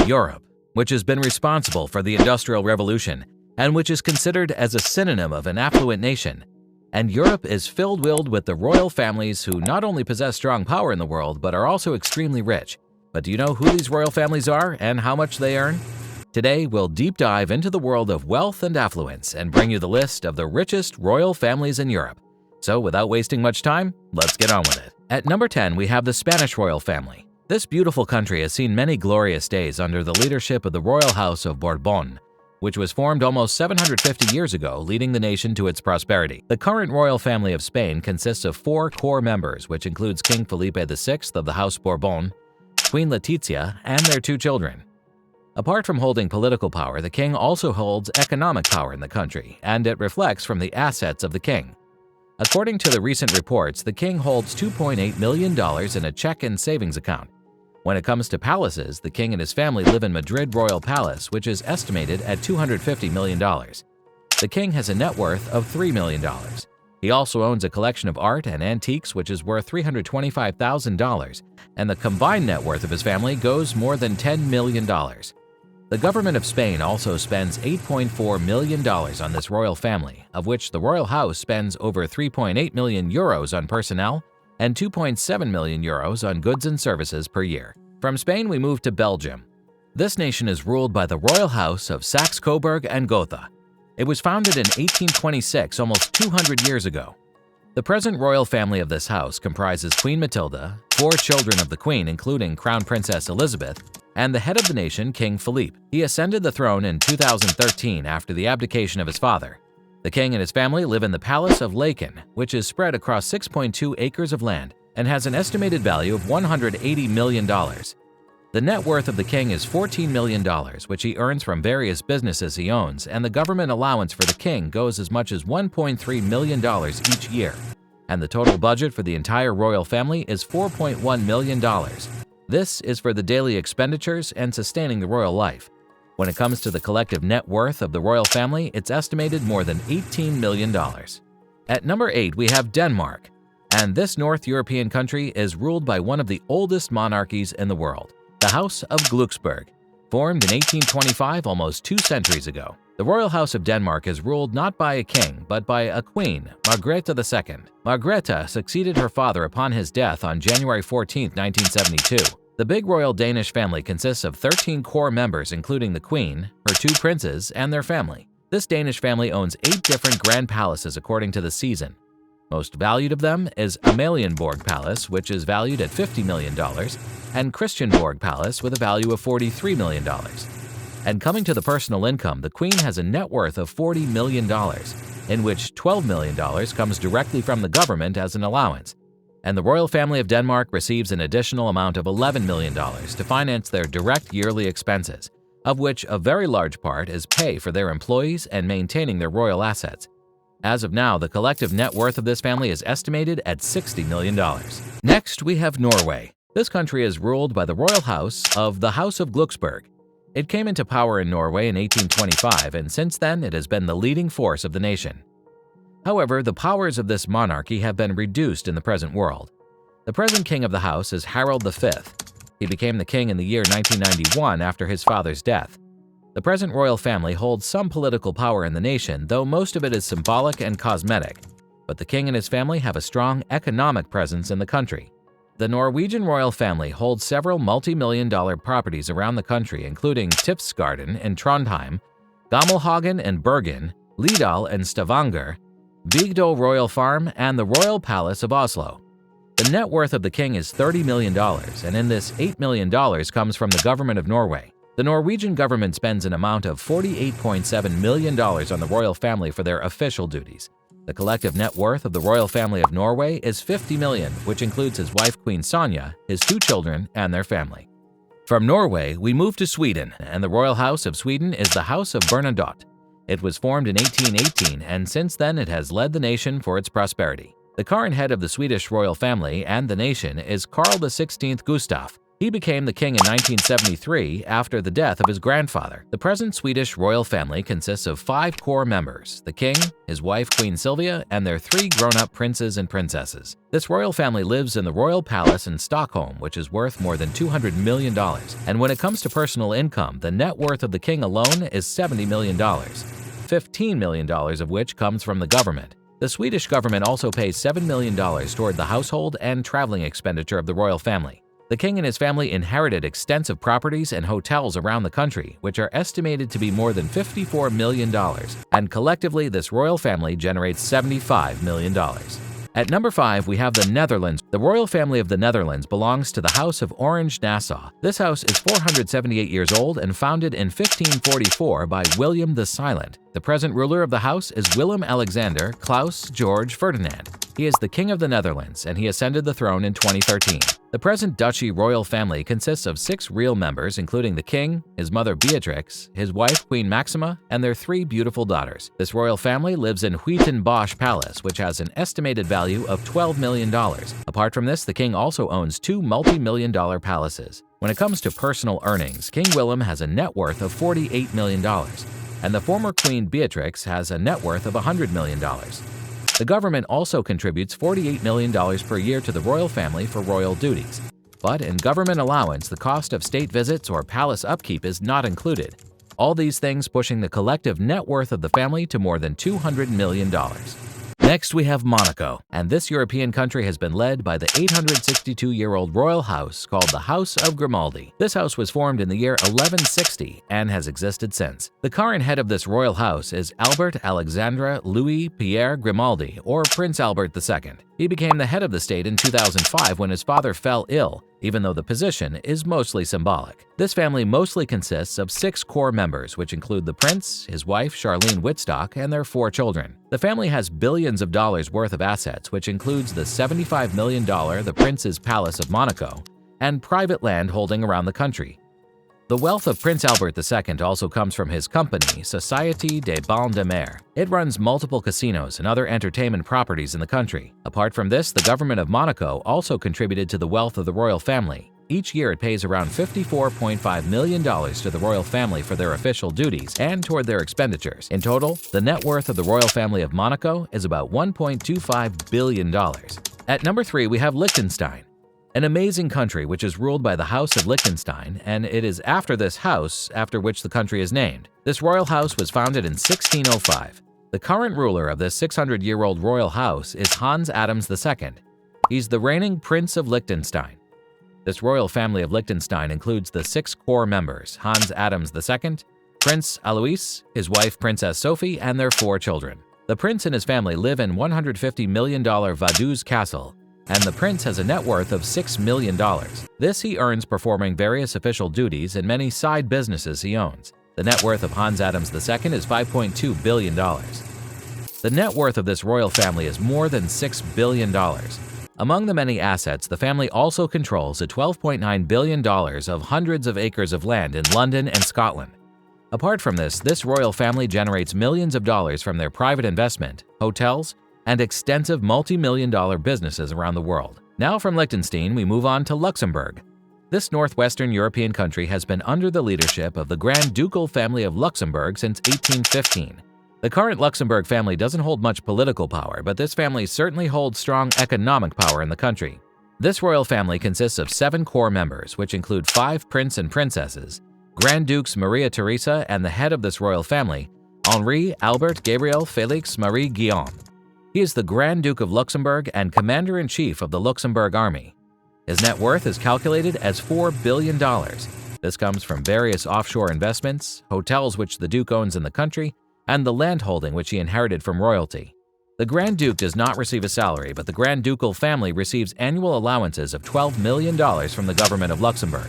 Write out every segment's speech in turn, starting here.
Europe, which has been responsible for the Industrial Revolution and which is considered as a synonym of an affluent nation. And Europe is filled with the royal families who not only possess strong power in the world but are also extremely rich. But do you know who these royal families are and how much they earn? Today, we'll deep dive into the world of wealth and affluence and bring you the list of the richest royal families in Europe. So without wasting much time, let's get on with it. At number 10, we have the Spanish royal family. This beautiful country has seen many glorious days under the leadership of the Royal House of Bourbon, which was formed almost 750 years ago, leading the nation to its prosperity. The current royal family of Spain consists of 4 core members, which includes King Felipe VI of the House Bourbon, Queen Letizia, and their 2 children. Apart from holding political power, the king also holds economic power in the country, and it reflects from the assets of the king. According to the recent reports, the king holds $2.8 million in a check and savings account. When it comes to palaces, the king and his family live in Madrid Royal Palace, which is estimated at $250 million. The king has a net worth of $3 million. He also owns a collection of art and antiques which is worth $325,000, and the combined net worth of his family goes more than $10 million. The government of Spain also spends $8.4 million on this royal family, of which the royal house spends over 3.8 million euros on personnel and 2.7 million euros on goods and services per year. From Spain, we move to Belgium. This nation is ruled by the royal house of Saxe-Coburg and Gotha. It was founded in 1826, almost 200 years ago. The present royal family of this house comprises Queen Matilda, 4 children of the Queen including Crown Princess Elizabeth, and the head of the nation, King Philippe. He ascended the throne in 2013 after the abdication of his father. The king and his family live in the Palace of Laeken, which is spread across 6.2 acres of land and has an estimated value of $180 million. The net worth of the king is $14 million, which he earns from various businesses he owns, and the government allowance for the king goes as much as $1.3 million each year. And the total budget for the entire royal family is $4.1 million. This is for the daily expenditures and sustaining the royal life. When it comes to the collective net worth of the royal family, it's estimated more than $18 million. At number 8, we have Denmark, and this North European country is ruled by one of the oldest monarchies in the world, the House of Luxembourg. Formed in 1825, almost 2 centuries ago, the Royal House of Denmark is ruled not by a king, but by a queen, Margrethe II. Margrethe succeeded her father upon his death on January 14, 1972. The big royal Danish family consists of 13 core members including the Queen, her 2 princes, and their family. This Danish family owns 8 different grand palaces according to the season. Most valued of them is Amalienborg Palace, which is valued at $50 million, and Christianborg Palace with a value of $43 million. And coming to the personal income, the Queen has a net worth of $40 million, in which $12 million comes directly from the government as an allowance. And the royal family of Denmark receives an additional amount of $11 million to finance their direct yearly expenses, of which a very large part is pay for their employees and maintaining their royal assets. As of now, the collective net worth of this family is estimated at $60 million. Next, we have Norway. This country is ruled by the royal house of the House of Luxembourg. It came into power in Norway in 1825, and since then it has been the leading force of the nation. However, the powers of this monarchy have been reduced in the present world. The present king of the house is Harald V. He became the king in the year 1991 after his father's death. The present royal family holds some political power in the nation, though most of it is symbolic and cosmetic. But the king and his family have a strong economic presence in the country. The Norwegian royal family holds several multi-million-dollar properties around the country, including Tipsgarden in Trondheim, Gammelhagen in Bergen, Lidal in Stavanger, Bygdø Royal Farm, and the Royal Palace of Oslo. The net worth of the king is $30 million, and in this $8 million comes from the government of Norway. The Norwegian government spends an amount of $48.7 million on the royal family for their official duties. The collective net worth of the royal family of Norway is $50 million, which includes his wife Queen Sonja, his 2 children, and their family. From Norway, we move to Sweden, and the royal house of Sweden is the House of Bernadotte. It was formed in 1818, and since then it has led the nation for its prosperity. The current head of the Swedish royal family and the nation is Carl XVI Gustaf. He became the king in 1973 after the death of his grandfather. The present Swedish royal family consists of 5 core members: the king, his wife Queen Sylvia, and their 3 grown-up princes and princesses. This royal family lives in the royal palace in Stockholm, which is worth more than $200 million. And when it comes to personal income, the net worth of the king alone is $70 million, $15 million of which comes from the government. The Swedish government also pays $7 million toward the household and traveling expenditure of the royal family. The king and his family inherited extensive properties and hotels around the country, which are estimated to be more than $54 million, and collectively this royal family generates $75 million. At number 5, we have the Netherlands. The royal family of the Netherlands belongs to the House of Orange-Nassau. This house is 478 years old and founded in 1544 by William the Silent. The present ruler of the house is Willem Alexander Klaus George Ferdinand. He is the King of the Netherlands, and he ascended the throne in 2013. The present Duchy royal family consists of 6 real members, including the king, his mother Beatrix, his wife Queen Maxima, and their 3 beautiful daughters. This royal family lives in Huitenbosch Palace, which has an estimated value of $12 million. Apart from this, the king also owns 2 multi-million-dollar palaces. When it comes to personal earnings, King Willem has a net worth of $48 million, and the former Queen Beatrix has a net worth of $100 million. The government also contributes $48 million per year to the royal family for royal duties. But in government allowance, the cost of state visits or palace upkeep is not included. All these things pushing the collective net worth of the family to more than $200 million. Next, we have Monaco, and this European country has been led by the 862-year-old royal house called the House of Grimaldi. This house was formed in the year 1160 and has existed since. The current head of this royal house is Albert Alexandre Louis Pierre Grimaldi, or Prince Albert II. He became the head of the state in 2005 when his father fell ill, even though the position is mostly symbolic. This family mostly consists of 6 core members, which include the prince, his wife Charlene Wittstock, and their 4 children. The family has billions of dollars worth of assets, which includes the $75 million The Prince's Palace of Monaco and private land holding around the country. The wealth of Prince Albert II also comes from his company, Société des Bains de Mer. It runs multiple casinos and other entertainment properties in the country. Apart from this, the government of Monaco also contributed to the wealth of the royal family. Each year it pays around $54.5 million to the royal family for their official duties and toward their expenditures. In total, the net worth of the royal family of Monaco is about $1.25 billion. At number 3, we have Liechtenstein, an amazing country which is ruled by the House of Liechtenstein, and it is after this house after which the country is named. This royal house was founded in 1605. The current ruler of this 600-year-old royal house is Hans Adams II. He's the reigning Prince of Liechtenstein. This royal family of Liechtenstein includes the 6 core members: Hans Adams II, Prince Alois, his wife Princess Sophie, and their 4 children. The prince and his family live in $150 million Vaduz Castle, and the prince has a net worth of $6 million. This he earns performing various official duties and many side businesses he owns. The net worth of Hans Adams II is $5.2 billion. The net worth of this royal family is more than $6 billion. Among the many assets, the family also controls a $12.9 billion of hundreds of acres of land in London and Scotland. Apart from this royal family generates millions of dollars from their private investment, hotels, and extensive multi-million-dollar businesses around the world. Now from Liechtenstein, we move on to Luxembourg. This northwestern European country has been under the leadership of the Grand Ducal family of Luxembourg since 1815. The current Luxembourg family doesn't hold much political power, but this family certainly holds strong economic power in the country. This royal family consists of 7 core members, which include 5 prince and princesses, Grand Dukes Maria Theresa, and the head of this royal family, Henri Albert Gabriel Félix Marie Guillaume. He is the Grand Duke of Luxembourg and Commander-in-Chief of the Luxembourg Army. His net worth is calculated as $4 billion. This comes from various offshore investments, hotels which the Duke owns in the country, and the landholding which he inherited from royalty. The Grand Duke does not receive a salary, but the Grand Ducal family receives annual allowances of $12 million from the government of Luxembourg.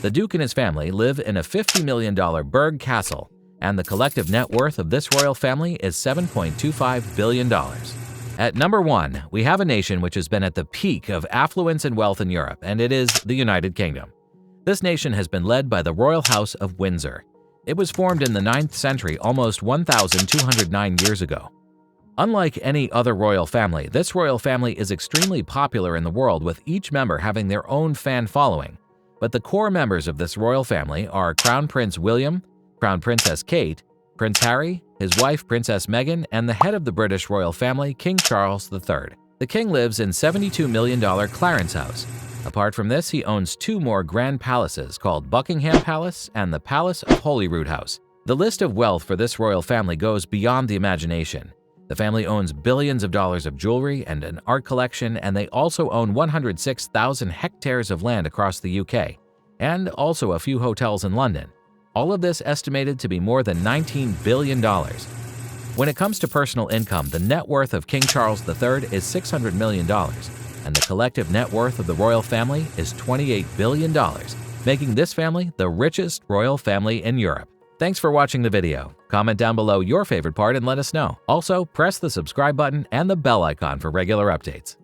The Duke and his family live in a $50 million Berg Castle, and the collective net worth of this royal family is $7.25 billion. At number 1, we have a nation which has been at the peak of affluence and wealth in Europe, and it is the United Kingdom. This nation has been led by the Royal House of Windsor. It was formed in the 9th century, almost 1,209 years ago. Unlike any other royal family, this royal family is extremely popular in the world, with each member having their own fan following. But the core members of this royal family are Crown Prince William, Crown Princess Kate, Prince Harry, his wife Princess Meghan, and the head of the British royal family, King Charles III. The king lives in $72 million Clarence House. Apart from this, he owns two more grand palaces called Buckingham Palace and the Palace of Holyrood House. The list of wealth for this royal family goes beyond the imagination. The family owns billions of dollars of jewelry and an art collection, and they also own 106,000 hectares of land across the UK, and also a few hotels in London. All of this estimated to be more than $19 billion. When it comes to personal income, the net worth of King Charles III is $600 million, and the collective net worth of the royal family is $28 billion, making this family the richest royal family in Europe. Thanks for watching the video. Comment down below your favorite part and let us know. Also, press the subscribe button and the bell icon for regular updates.